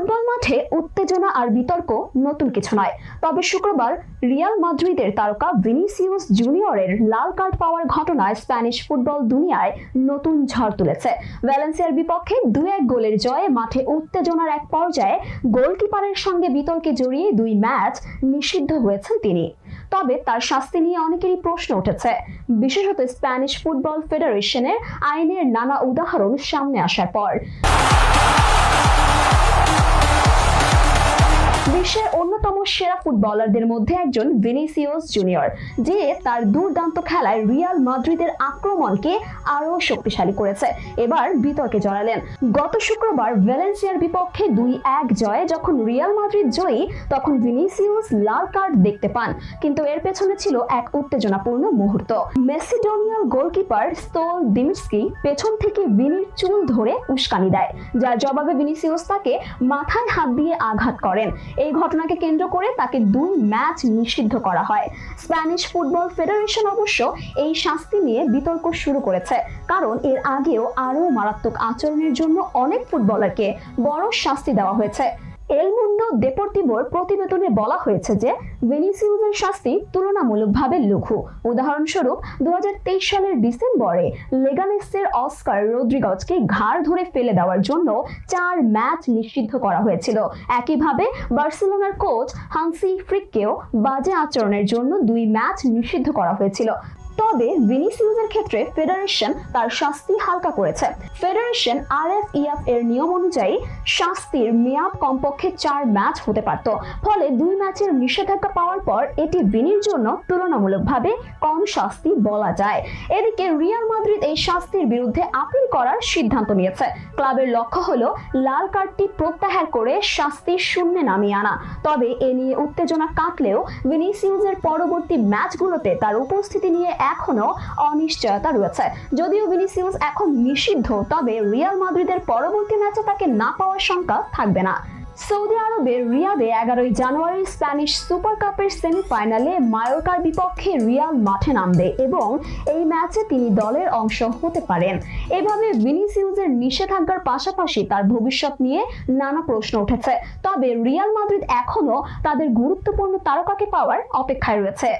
Football মাঠে উত্তেজনা আর বিতর্ক নতুন কিছু নয়, তবে শুক্রবার রিয়াল মাদ্রিদের তারকা ভিনিসিয়াস জুনিয়রের লাল কার্ড পাওয়ার ঘটনায় স্প্যানিশ ফুটবল দুনিয়ায় নতুন ঝড় তুলেছে। ভ্যালেন্সিয়ার বিপক্ষে 2-1 গোলের জয়ে মাঠে উত্তেজনার এক পর্যায়ে গোলকিপারের সঙ্গে বিতর্কে জড়িয়ে 2 ম্যাচ নিষিদ্ধ হয়েছেন তিনি। তবে তার শাস্তি নিয়ে অনেকেরই প্রশ্ন উঠেছে, বিশেষত স্প্যানিশ ফুটবল ফেডারেশনের আইনের নানা উদাহরণ সামনে আসার পর। বিশ্বের অন্যতম সেরা ফুটবলারদের মধ্যে একজন ভিনিসিয়াস জুনিয়র, যে তার দুর্দান্ত খেলায় রিয়াল মাদ্রিদের আক্রমণকে আরো শক্তিশালী করেছে, এবার বিতর্কে জড়ালেন। গত শুক্রবার ভ্যালেন্সিয়ার বিপক্ষে 2-1 জয়ে যখন রিয়াল মাদ্রিদ জয়ী, তখন ভিনিসিয়াস লাল কার্ড দেখতে পান, কিন্তু এর পেছনে ছিল এক উত্তেজনাপূর্ণ মুহূর্ত। মেসিডোনিয়াল গোলকিপার স্তোল দিমিট্সকি পেছন থেকে ভিনির চুল ধরে উস্কানি দেয়, যার জবাবে ভিনিসিয়াস তাকে মাথায় হাত দিয়ে আঘাত করেন। এই ঘটনাকে কেন্দ্র করে তাকে 2 ম্যাচ নিষিদ্ধ করা হয়। স্প্যানিশ ফুটবল ফেডারেশন অবশ্য এই শাস্তি নিয়ে বিতর্ক শুরু করেছে, কারণ এর আগেও আরো মারাত্মক আচরণের জন্য অনেক ফুটবলারকে বড় শাস্তি দেওয়া হয়েছে। এল মুন্ডো দেপোর্তিভোর প্রতিবেদনে বলা হয়েছে যে ভিনিসিয়াসের শাস্তি তুলনামূলকভাবে লঘু। উদাহরণস্বরূপ 2023 সালের ডিসেম্বরে লেগানেসের অস্কার রদ্রিগেজকে ঘাড় ধরে ফেলে দেওয়ার জন্য 4 ম্যাচ নিষিদ্ধ করা হয়েছিল। একইভাবে বার্সেলোনার কোচ হান্সি ফ্লিককেও বাজে আচরণের জন্য 2 ম্যাচ নিষিদ্ধ করা হয়েছিল। তবে ভিনিসিয়াসের ক্ষেত্রে ফেডারেশন তার শাস্তি হালকা করেছে। ফেডারেশন আরএফইএফ এর নিয়ম অনুযায়ী শাস্তির মেয়াদ কমপক্ষে 4 ম্যাচ হতে পারত, ফলে 2 ম্যাচের নিষেধাজ্ঞা পাওয়ার পর এটি ভিনির জন্য তুলনামূলকভাবে কম শাস্তি বলা যায়। এদিকে রিয়াল মাদ্রিদ এই শাস্তির বিরুদ্ধে আপিল করার সিদ্ধান্ত নিয়েছে। ক্লাবের লক্ষ্য হলো লাল কার্ডটি প্রত্যাহার করে শাস্তি শূন্যে নামিয়ে আনা। তবে এ নিয়ে উত্তেজনা কাটলেও ভিনিসিয়াসের পরবর্তী ম্যাচগুলোতে তার উপস্থিতি নিয়ে এখনো অনিশ্চয়তা রয়েছে। যদিও ভিনিসিয়াস এখন নিষিদ্ধ, তবে রিয়াল মাদ্রিদের পরবর্তী ম্যাচে তাকে না পাওয়ার শঙ্কা থাকবে না। সৌদি আরবের রিয়াদে 11 জানুয়ারি স্প্যানিশ সুপার কাপের সেমিফাইনালে মায়োর্কার বিপক্ষে রিয়াল মাঠে নামবে এবং এই ম্যাচে তিনি দলের অংশ হতে পারেন। এভাবে ভিনিসিয়াসের নিষেধাজ্ঞার পাশাপাশি তার ভবিষ্যৎ নিয়ে নানা প্রশ্ন উঠেছে। তবে রিয়াল মাদ্রিদ এখনো তাদের গুরুত্বপূর্ণ তারকাকে পাওয়ার অপেক্ষায় রয়েছে।